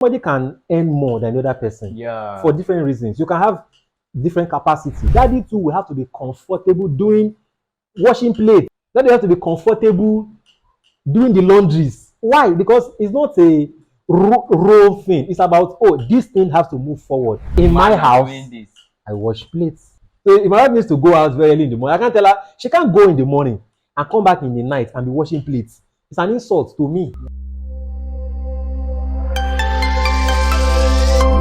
somebody can earn more than the other person for different reasons. You can have different capacity. Daddy too will have to be comfortable doing washing plates. Daddy have to be comfortable doing the laundries. Why? Because it's not a role thing. It's about, oh, this thing has to move forward. In my house, I wash plates. So if my wife needs to go out very early in the morning, I can't tell her she can't go in the morning and come back in the night and be washing plates. It's an insult to me.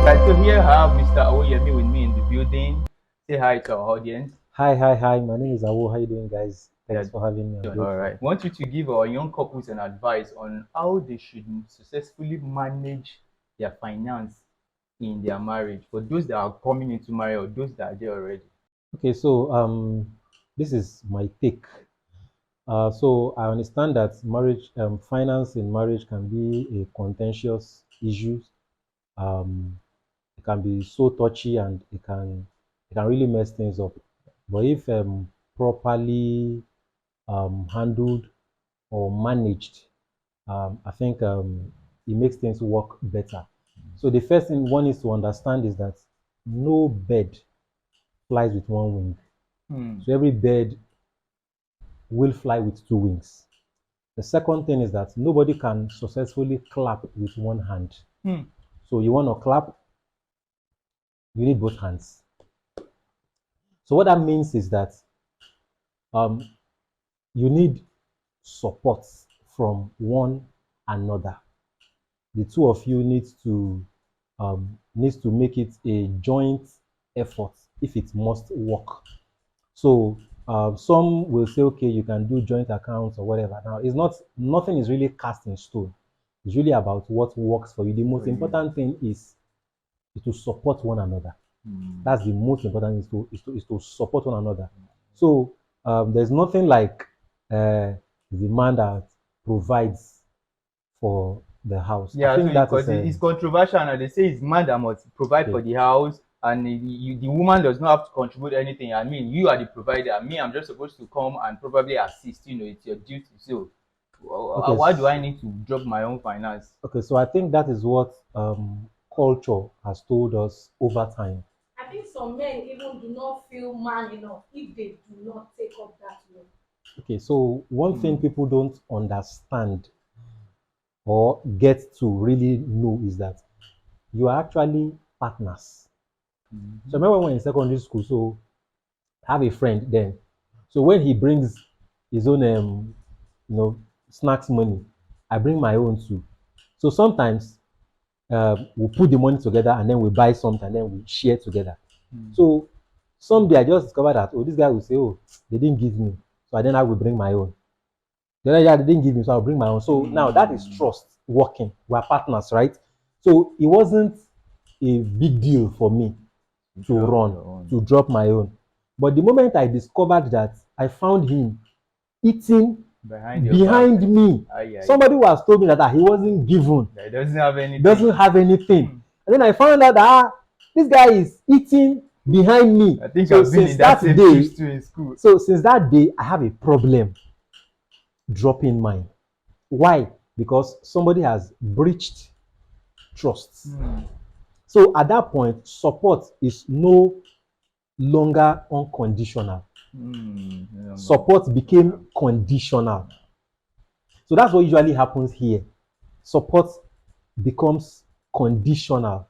Right, so here I have Mr. Awoyemi with me in the building. Say hi to our audience. Hi. My name is Awo. How you doing, guys? Thanks for having me. All right. I want you to give our young couples an advice on how they should successfully manage their finance in their marriage for those that are coming into marriage or those that are there already. Okay, so this is my take. So I understand that marriage, finance in marriage can be a contentious issue. It can be so touchy and it can really mess things up. But if properly handled or managed, I think it makes things work better. So the first thing one needs to understand is that no bird flies with one wing. So every bird will fly with two wings. The second thing is that nobody can successfully clap with one hand. So you want to clap, you need both hands. So what that means is that you need support from one another. The two of you needs to make it a joint effort if it must work. So some will say, okay, you can do joint accounts or whatever. Now, nothing is really cast in stone. It's really about what works for you. The most important thing is to support one another. That's the most important thing, is to support one another. So there's nothing like the man that provides for the house. Yeah, I think so because it's controversial and they say it's man that must provide for the house and the woman does not have to contribute anything. I mean, you are the provider. Me, I'm just supposed to come and probably assist. It's your duty. So why do I need to drop my own finance? Okay, so I think that is what culture has told us over time. I think some men even do not feel man enough if they do not take up that role. Okay, so one thing people don't understand or get to really know is that you are actually partners. So I remember when we were in secondary school, so I have a friend then. So when he brings his own snacks money, I bring my own too. So sometimes we put the money together and then we buy something and then we share together. So someday I just discovered that, oh, this guy will say, oh, they didn't give me. So then I will bring my own. The other guy, they didn't give me, so I'll bring my own. So now that is trust working. We're partners, right? So it wasn't a big deal for me to drop my own. But the moment I discovered that, I found him eating behind me. Somebody who has told me that he wasn't given. He doesn't have anything. And then I found out that this guy is eating behind me. I think I've been in that same shoes too in school. So since that day, I have a problem dropping mine. Why? Because somebody has breached trust. So at that point, support is no longer unconditional. Support became conditional. So that's what usually happens here. Support becomes conditional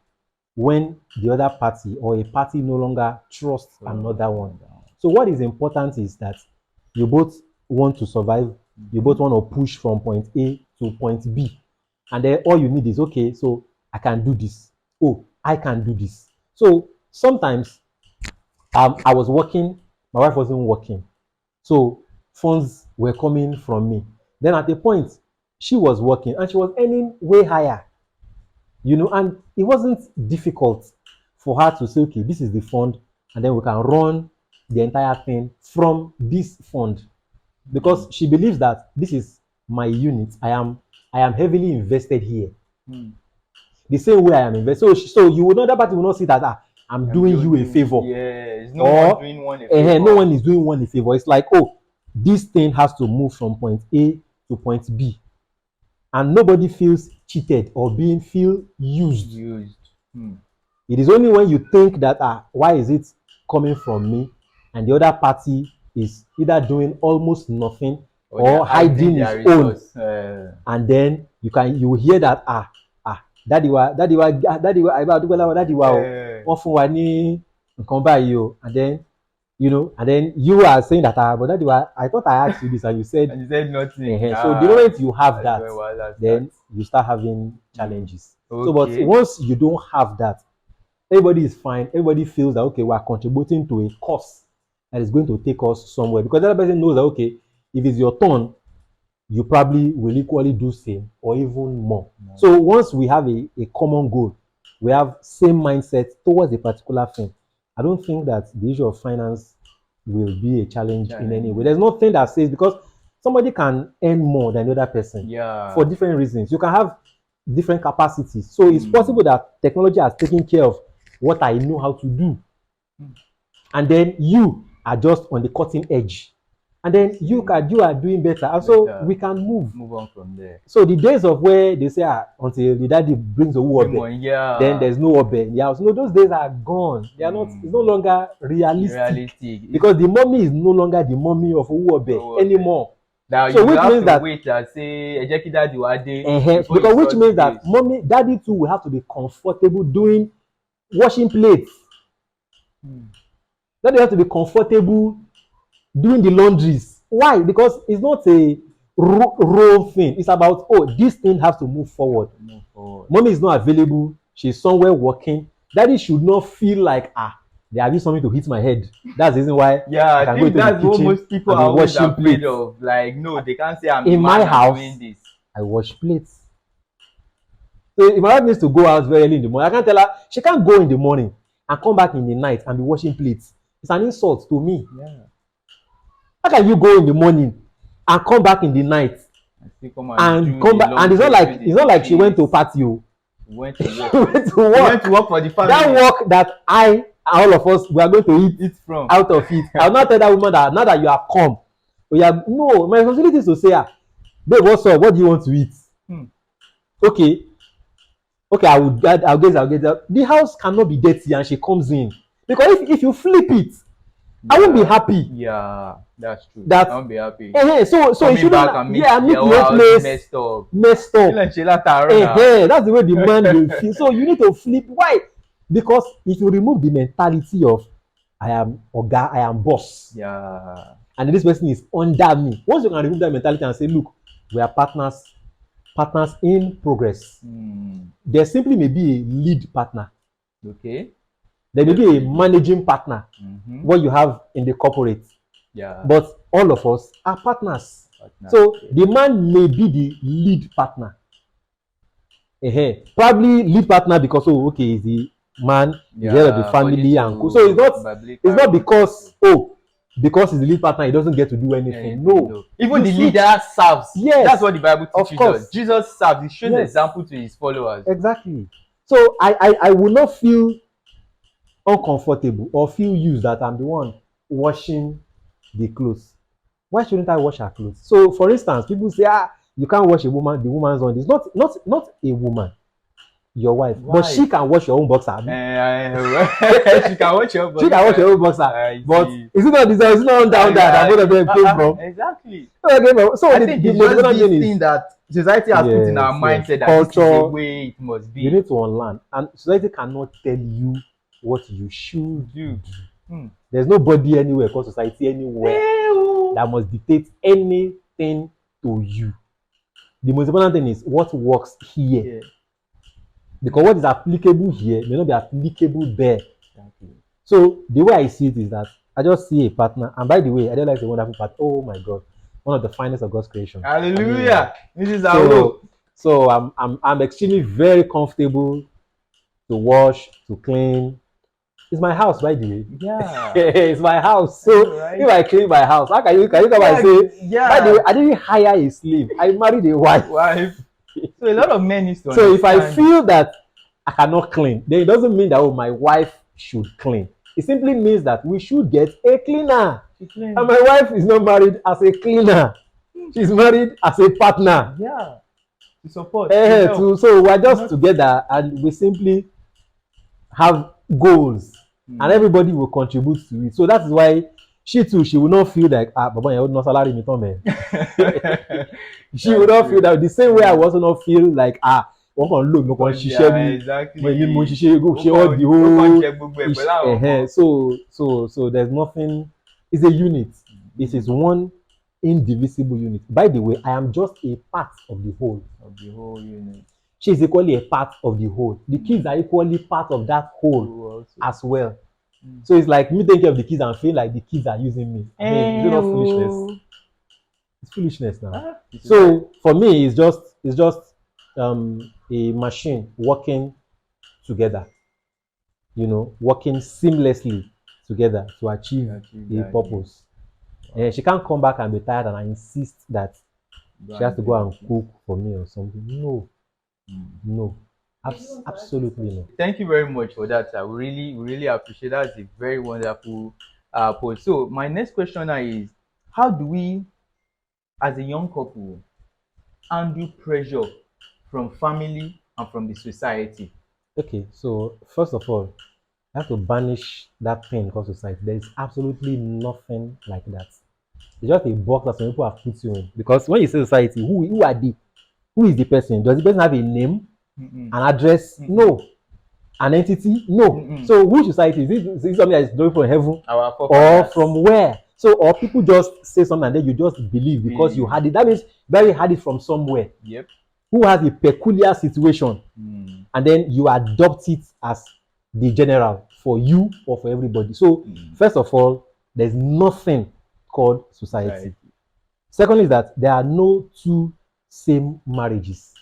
when the other party or a party no longer trusts another one. So what is important is that you both want to survive. You both want to push from point A to point B. And then all you need is, okay, so I can do this. Oh, I can do this. So sometimes I was working, my wife wasn't working. So funds were coming from me. Then at a point, she was working and she was earning way higher. And it wasn't difficult for her to say, okay, this is the fund, and then we can run the entire thing from this fund. Because she believes that this is my unit. I am heavily invested here. The same way I am invested. So you will not, that party will not see that I'm doing you a favor. Yes, no one doing one a favor. No one is doing one a favor. It's like, oh, this thing has to move from point A to point B. and nobody feels cheated or feel used. Used. It is only when you think that why is it coming from me, and the other party is either doing almost nothing or they're hiding their his own, resource. and then you hear that daddy wa wọ́n fún wa ní nǹkan báyìí o, and then and then you are saying that but daddy wa I thought I asked you this and you said nothing. so the moment you have that, well, then you start having challenges. Okay. So but once you don't have that, everybody is fine. Everybody feels that okay, we are contributing to a cause that is going to take us somewhere, because the other person knows that okay, if it's your turn, you probably will equally do same or even more. So once we have a common goal, we have same mindset towards a particular thing, I don't think that the issue of finance will be a challenge in any way. There's nothing that says because somebody can earn more than the other person for different reasons. You can have different capacities. So it's possible that technology has taken care of what I know how to do. And then you are just on the cutting edge. And then you are doing better. And so we can move on from there. So the days of where they say until the daddy brings a obe, then there's no obe in the house. No, those days are gone. They are not, it's no longer realistic. Because the mommy is no longer the mommy of obe anymore. Now so which means that wait and say because which means that daddy too will have to be comfortable doing washing plates. Daddy have to be comfortable doing the laundries. Why? Because it's not a role thing. It's about this thing has to move forward. Mommy is not available. She's somewhere working. Daddy should not feel like they are using something to hit my head. That's the reason why I can think go that's what most people are always afraid of. Like, no, they can't say I'm in my house doing this. I wash plates. So if my wife needs to go out very early in the morning, I can't tell her she can't go in the morning and come back in the night and be washing plates. It's an insult to me. How can you go in the morning and come back in the night and come back? And it's not like she went to patio. Went to work for the family. That work that all of us we are going to eat from out of it. I will not tell that woman that now that you have come, no, my responsibility is to say, babe, what's up? What do you want to eat? Okay, I'll get that. The house cannot be dirty and she comes in, because if you flip it, I won't be happy. Yeah, that's true. I won't be happy. So it shouldn't. Make your place messed up. That's the way the man will feel. So you need to flip. Why? Because if you remove the mentality of I am Oga, I am boss. And this person is under me. Once you can remove that mentality and say, look, we are partners in progress. There simply may be a lead partner. Okay. There may be a managing partner, what you have in the corporate. But all of us are partners. So the man may be the lead partner. Probably lead partner because he's the man, the head of the family and so it's not because he's the lead partner he doesn't get to do anything. No. Even the leader serves. Yes. That's what the Bible teaches us. Jesus serves. He shows example to his followers. Exactly. So I will not feel uncomfortable or feel used that I'm the one washing the clothes. Why shouldn't I wash her clothes? So for instance, people say you can't wash the woman's own. It's not a woman, your wife. Why? But she can wash your own boxer. She can wash your boxer. She can wash your own boxer. But is it not down that both of them came from? Exactly. So I think it's just this thing that society has put in our mindset that culture, this is the way it must be. You need to unlearn, and society cannot tell you what you should do. There's nobody anywhere called society anywhere that must dictate anything to you. The most important thing is what works here. Because what is applicable here may not be applicable there. So the way I see it is that I just see a partner, and by the way, I don't like a wonderful partner. Oh my God, one of the finest of God's creation. Hallelujah! This is our role. So I'm extremely very comfortable to wash, to clean. It's my house, by the way. It's my house. So if I clean my house, how can you come and say, by the way, I didn't hire a slave. I married a wife. So a lot of men need to So if I feel that I cannot clean, then it doesn't mean that my wife should clean. It simply means that we should get a cleaner. And my wife is not married as a cleaner. She's married as a partner. to support, to help. So we're just Not, together and we simply have goals and everybody will contribute to it. So that is why she too, she will not feel like, baba yẹn no salary mi tán man. She will not feel that the same way I will also not feel like, wọ́n kàn ń lò mí kàn ń ṣiṣẹ́ ní exactly. mo ṣiṣẹ́ go ṣe all the whole so there's nothing. It's a unit. It is one indivisible unit. By the way, I am just a part of the whole. Of the whole unit. She is equally a part of the whole. The kids are equally part of that whole as well. So it's like me taking care of the kids and feeling like the kids are using me. I mean, is it not foolishness? It's foolishness now. So for me, it's just a machine working together, you know, working seamlessly together to achieve a purpose. And she can't come back and be tired and I insist that she has to go and cook for me or something. No, absolutely no. Thank you very much for that, sir. We really appreciate that. It's a very wonderful post. So my next question now is, how do we, as a young couple, handle pressure from family and from the society? Okay, so first of all, you have to banish that thing called society. There is absolutely nothing like that. It's just a box that some people have put you in. Because when you say society, who is the person? Does the person have a name, an address? No. An entity? No. So which society is it something that is going from heaven or from where? So or people just say something and then you just believe because you had it. That means very had it from somewhere. Yep. Who has a peculiar situation, and then you adopt it as the general for you or for everybody. So first of all, there's nothing called society. Secondly, is that there are no two same marriages.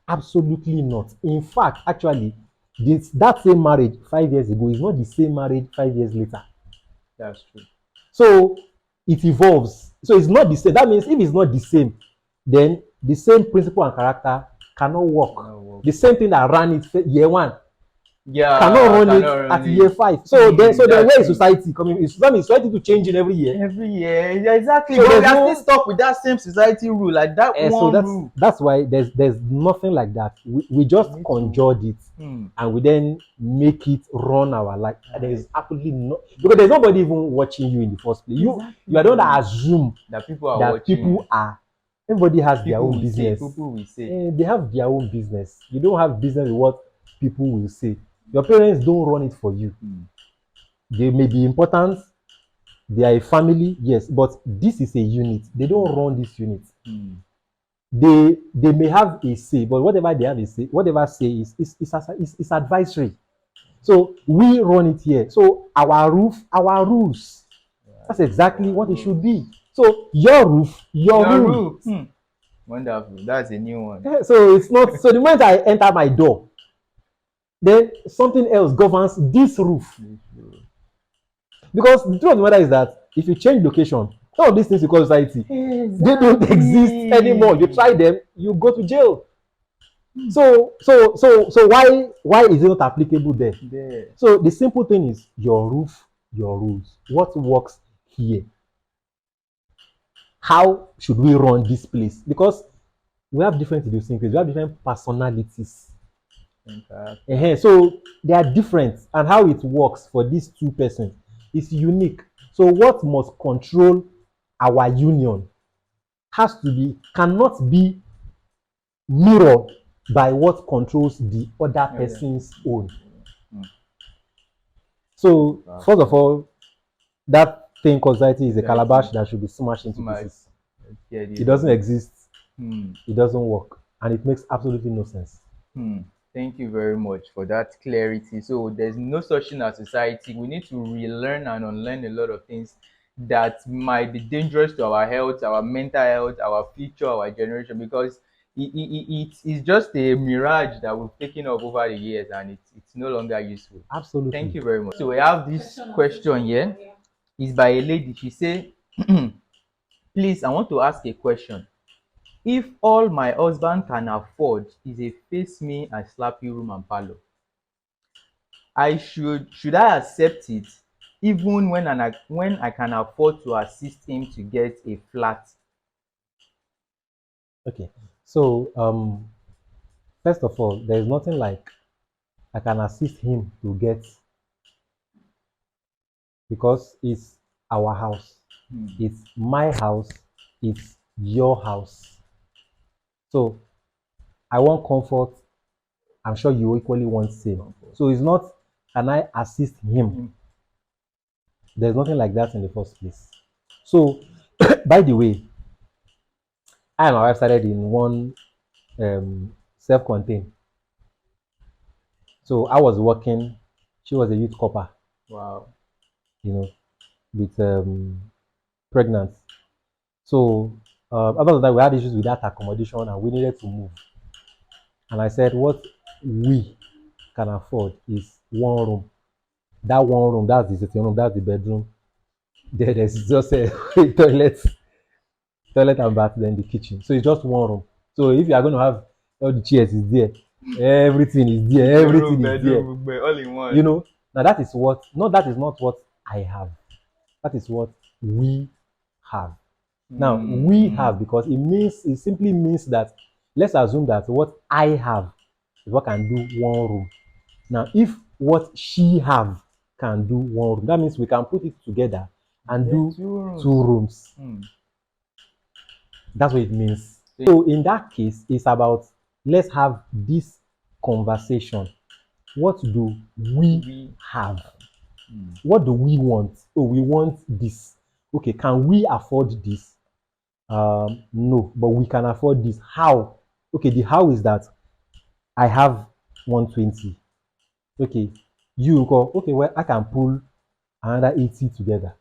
Absolutely not. In fact, actually, that same marriage 5 years ago is not the same marriage 5 years later. That's true. So it evolves. So it's not the same. That means if it's not the same, then the same principle and character cannot work. The same thing that ran it year 1 cannot run it at year 5. So then where is society coming? Society to change in every year. Every year, yeah, exactly. So but we are still stuck with that same society rule, like that one rule. That's why there's nothing like that. We just conjured it and we then make it run our life. There is absolutely no, because there's nobody even watching you in the first place. You are the one that assume that people are watching. Everybody has their own business. People will say. They have their own business. You don't have business with what people will say. Your parents don't run it for you. They may be important. They are a family, yes, but this is a unit. They don't run this unit. They may have a say, but whatever they have a say, whatever say is advisory. So we run it here. So our rules. That's exactly what it should be. So your roof, your rule. Wonderful. That's a new one. So it's not. So the moment I enter my door, then something else governs this roof. Because the truth of the matter is that if you change location, all of these things you call society, they don't exist anymore. You try them, you go to jail. So why is it not applicable there? So the simple thing is your roof, your rules. What works here? How should we run this place? Because we have different idiosyncrasies, we have different personalities. So they are different, and how it works for these two persons is unique. So what must control our union cannot be mirrored by what controls the other person's own. So first of all, that thing called society is a calabash that should be smashed into pieces. It doesn't exist. It doesn't work, and it makes absolutely no sense. Thank you very much for that clarity. So there's no such thing as society. We need to relearn and unlearn a lot of things that might be dangerous to our health, our mental health, our future, our generation, because it's just a mirage that we've taken up over the years, and it's no longer useful. Absolutely. Thank you very much. So we have this question here. It's by a lady. She say, please, I want to ask a question. If all my husband can afford is a face me and slap you room and parlor, should I accept it even when I can afford to assist him to get a flat? Okay. So, first of all, there is nothing like I can assist him to get because it's our house. It's my house. It's your house. So I want comfort. I'm sure you equally want same. So it's not, can I assist him? There's nothing like that in the first place. So, by the way, I and my wife started in one self-contained. So I was working, she was a youth corper, Wow. you know, with pregnant. So after that, we had issues with that accommodation and we needed to move. And I said, what we can afford is one room. That one room, that's the sitting room, that's the bedroom. There's just a toilet and bath, then the kitchen. So it's just one room. So if you are going to have all the chairs is there, everything is there, everything is there. All in one. You know, now that is what, no, that is not what I have. That is what we have. Now we have, because it simply means that, let's assume that what I have is what can do one room. Now if what she have can do one room, that means we can put it together and do two rooms. That's what it means. So in that case, it's about, let's have this conversation. What do we have? What do we want? Oh, we want this. Okay, can we afford this? No, but we can afford this. How? Okay, the how is that I have 120. Okay, you go, okay, well, I can pull another 80 together.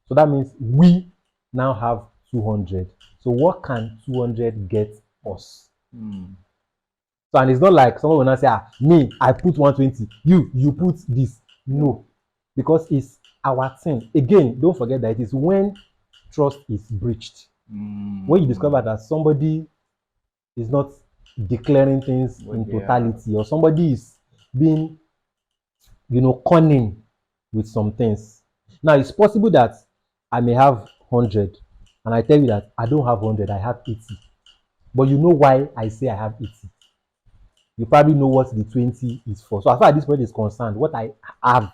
So that means we now have 200. So what can 200 get us? So, and it's not like someone will not say, me, I put 120, you put this. No, because it's our thing. Again, don't forget that it is when trust is breached. When you discover that somebody is not declaring things in totality, or somebody is being, cunning with some things. Now, it's possible that I may have 100 and I tell you that I don't have 100, I have 80. But you know why I say I have 80. You probably know what the 20 is for. So as far as this point is concerned, what I have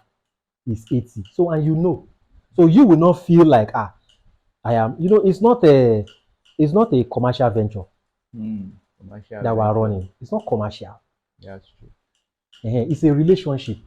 is 80. So, and you know. So you will not feel like, I am, it's not a commercial venture that we're running. It's not commercial. That's true. It's a relationship.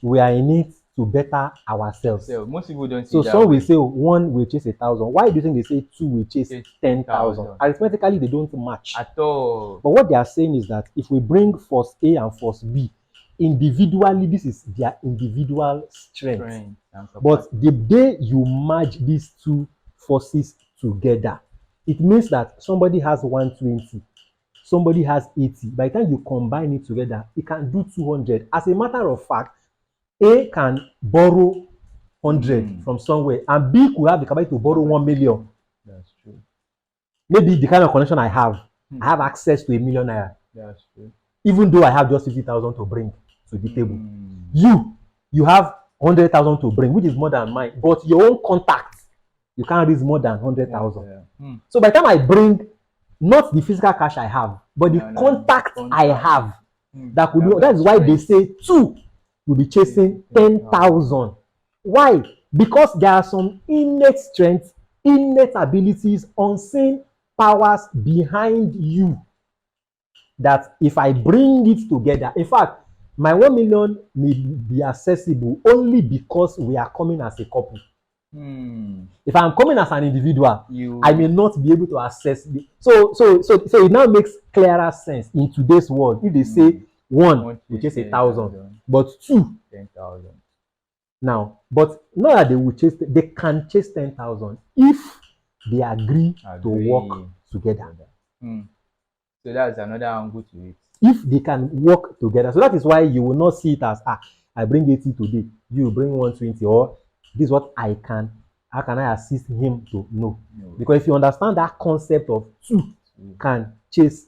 We are in it to better ourselves. So most people don't see so that some way. will say one will chase 1,000. Why do you think they say two will chase 10,000? Arithmetically, they don't match at all. But what they are saying is that if we bring force A and force B individually, this is their individual strength. But the day you merge these two forces together, it means that somebody has 120, somebody has 80. By the time you combine it together, it can do 200. As a matter of fact, A can borrow 100 from somewhere, and B could have the capacity to borrow 1 million. That's true. Maybe the kind of connection I have access to 1 million naira. That's true. Even though I have just 50,000 to bring to the table. You have 100,000 to bring, which is more than mine. But your own contact, you can't raise more than 100,000. So by the time I bring, not the physical cash I have, but the contact I have, that could do. That is why they say two will be chasing 10,000. Why? Because there are some innate strengths, innate abilities, unseen powers behind you that if I bring it together, in fact, my 1 million may be accessible only because we are coming as a couple. If I'm coming as an individual, I may not be able to access the. So it now makes clearer sense in today's world. If they say one, which is 1,000, but two, 10,000. Now, but not that they will chase, they can chase 10,000 if they agree to work together. So that's another angle to it. If they can work together. So that is why you will not see it as, I bring 80 today, you bring 120, or this is what I can, how can I assist him to know? No. Because if you understand that concept of two can chase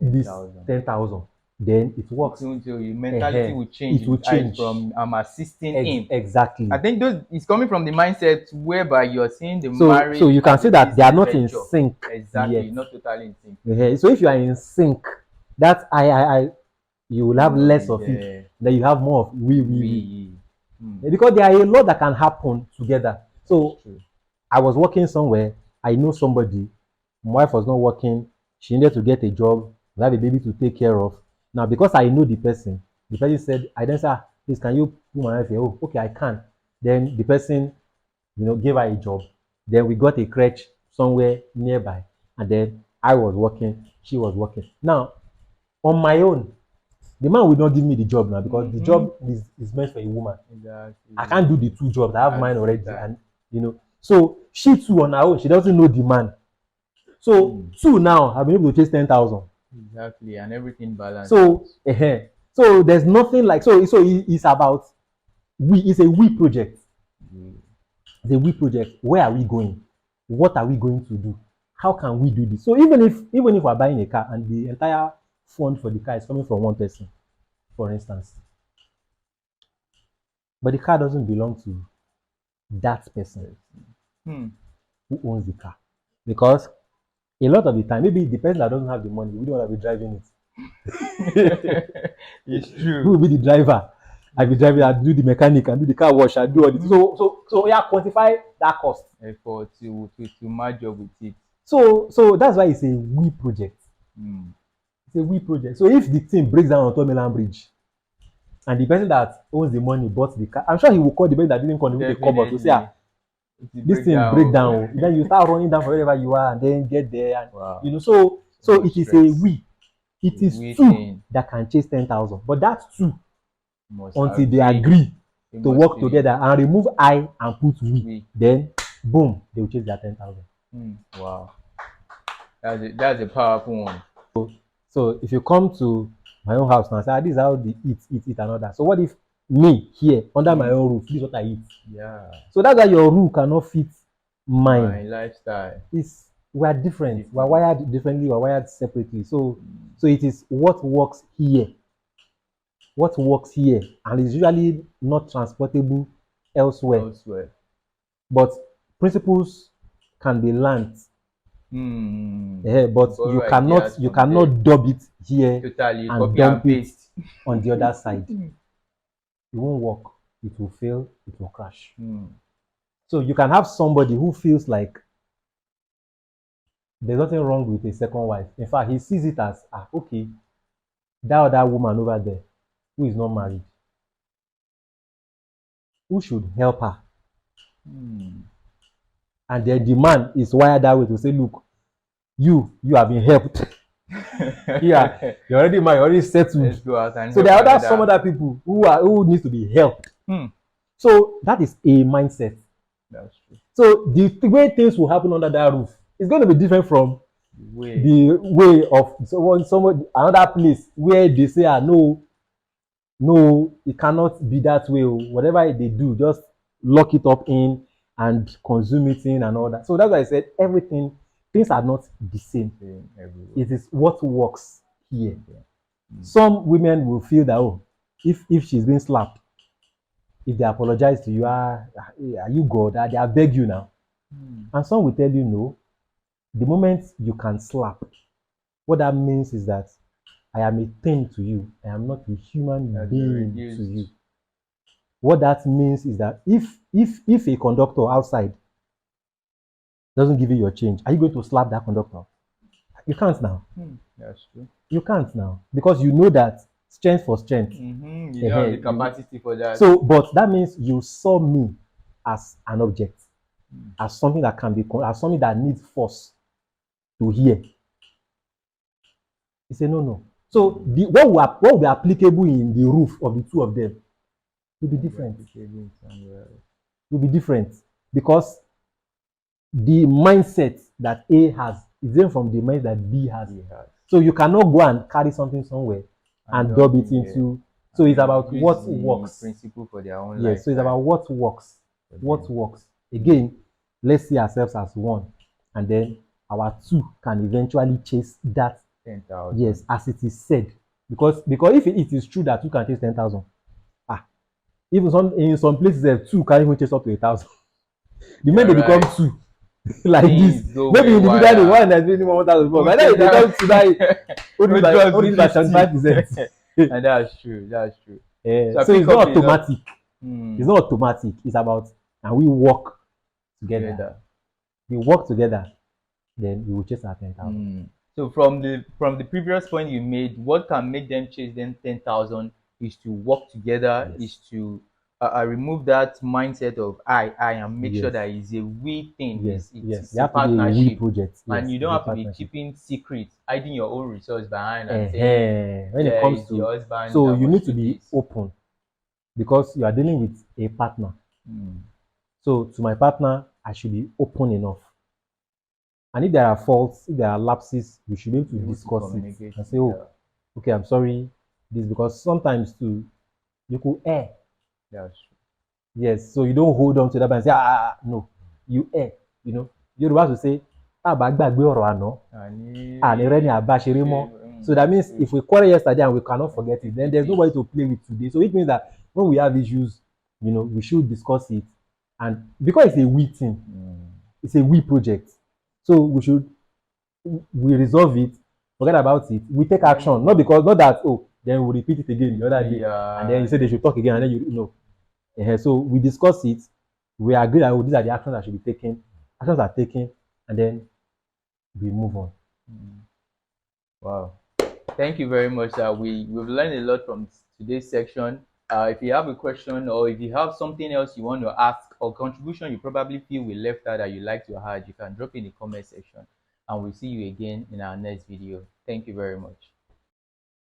this 10,000, then it works. Until your mentality will change. It will change. From I'm assisting him. Exactly. I think those it's coming from the mindset whereby you're seeing the So marriage. you can as see a that they are business not in venture. sync Exactly, yet. not totally in sync. So if you are in sync, that you will have less of it. Then you have more of we. Because there are a lot that can happen together. So I was working somewhere. I know somebody. My wife was not working. She needed to get a job. We have a baby to take care of. Now, because I know the person said, I then said, please, can you put my wife here? Oh, okay, I can. Then the person, gave her a job. Then we got a crèche somewhere nearby. And then I was working. She was working. Now, on my own, the man will not give me the job now because the job is meant for a woman. Exactly. I can't do the two jobs. I have mine already. And, so she too on her own, she doesn't know the man. So two now have been able to chase 10,000. Exactly, and everything balanced. So, so there's nothing like it's about it's a we project. It's a we project. Where are we going? What are we going to do? How can we do this? So even if we're buying a car and the entire fund for the car is coming from one person, for instance, but the car doesn't belong to that person who owns the car, because a lot of the time, maybe the person that doesn't have the money, we don't want to be driving it. It's true. Who will be the driver? I be driving, I do the mechanic, I do the car wash, I do all this. So yeah, quantify that cost. For to match up with it. So that's why it's a we project. It's a we project. So if the thing breaks down on Third Mainland Bridge, and the person that owns the money bought the car, I'm sure he will call the person that didn't contribute the cover to say, this thing break down. Then you start running down for wherever you are, and then get there. And, so it is a we. It is two that can chase 10,000, but that's two until they agree to work together and remove I and put we. Then boom, they will chase their 10,000. Wow, that's a powerful one. So if you come to my own house now and say, this is how they eat and all that. So what if me here under my own roof, this is what I eat? Yeah. So that's why your rule cannot fit mine. My lifestyle. We are different. We are wired differently. We are wired separately. So it is what works here. What works here, and is usually not transportable elsewhere. But principles can be learned. But you cannot dub it here totally and dump it on the other side. It won't work. It will fail. It will crash. So you can have somebody who feels like there's nothing wrong with a second wife. In fact, he sees it as, okay, that other woman over there who is not married, who should help her? And then the man is wired that way to say, look, you have been helped. Yeah, you're already married, you're already settled. Let's go out and so there are some other people who needs to be helped. So that is a mindset. That's true. So the way things will happen under that roof is going to be different from the way of another place where they say, no, it cannot be that way. Whatever they do, just lock it up in and consume it in and all that. So that's why I said things are not the same. It is what works here. Some women will feel that, if she's been slapped, if they apologize to you, are you God? They have begged you now. And some will tell you, no, the moment you can slap, what that means is that I am a thing to you. I am not a human being to you. What that means is that if a conductor outside doesn't give you your change, are you going to slap that conductor? You can't now. That's true. You can't now, because you know that strength for strength. You don't have the capacity for that. So, but that means you saw me as an object, as something that can be, as something that needs force to hear. It's a no. So what will be applicable in the roof of the two of them will be different. Will be different, because the mindset that A has is different from the mindset that B has. So you cannot go and carry something somewhere and dub it into. So it's about what works. Principle for their own life. Yes. So it's about what works. What works. Again, let's see ourselves as one, and then our two can eventually chase that 10,000. Yes, as it is said, because if it is true that two can chase 10,000, ah, even some in some places two can even chase up to 1,000. The moment You're they become right. two, like Things this, go maybe way individually wider. one that's making 1,000, but by the time they come to that, only by Drugs only with by 50. 75%. And that's true. That's true. Yeah. So I So pick it's up not a lot. automatic. Hmm. It's not automatic. It's about and we work together. Together. We work together, then we will chase our 10,000. Hmm. So from the previous point you made, what can make them chase them 10,000 is to work together, Yes. is to remove that mindset of I and make sure Yes. that it's a we thing, Yes, it's, yes. it's There a have to be a we partnership, project. Yes, and you don't it's a have to be partnership. keeping secrets, hiding your own resource behind and saying, When it yeah, comes it's to, your husband so that you must need to do be this. open because you are dealing with a partner. Hmm. So to my partner, I should be open enough. And if there are faults, if there are lapses, we should be able to Be able to discuss it communicate. and say, oh, Yeah, okay, I'm sorry. This because sometimes too, you could err. that's true. Yes, so you don't hold on to that and say, no, you err. You know, you're about to say, ah, gbàgbé ọ̀rọ̀ àná, àní rẹ́ni àbá ṣeré mọ́. So that means if we quarrel yesterday and we cannot forget it, then there's nobody to play with today. So it means that when we have issues, we should discuss it. And because it's a we thing, it's a we project. So we resolve it, forget about it, we take action. Not that, oh, then we repeat it again the other day. Yeah. And then you say they should talk again, and then you know. So we discuss it, we agree that, oh, these are the actions that should be taken. Actions are taken, and then we move on. Wow. Thank you very much. We've learned a lot from today's section. If you have a question or if you have something else you want to ask or contribution you probably feel we left out that you like to add, you can drop in the comment section. And we'll see you again in our next video. Thank you very much.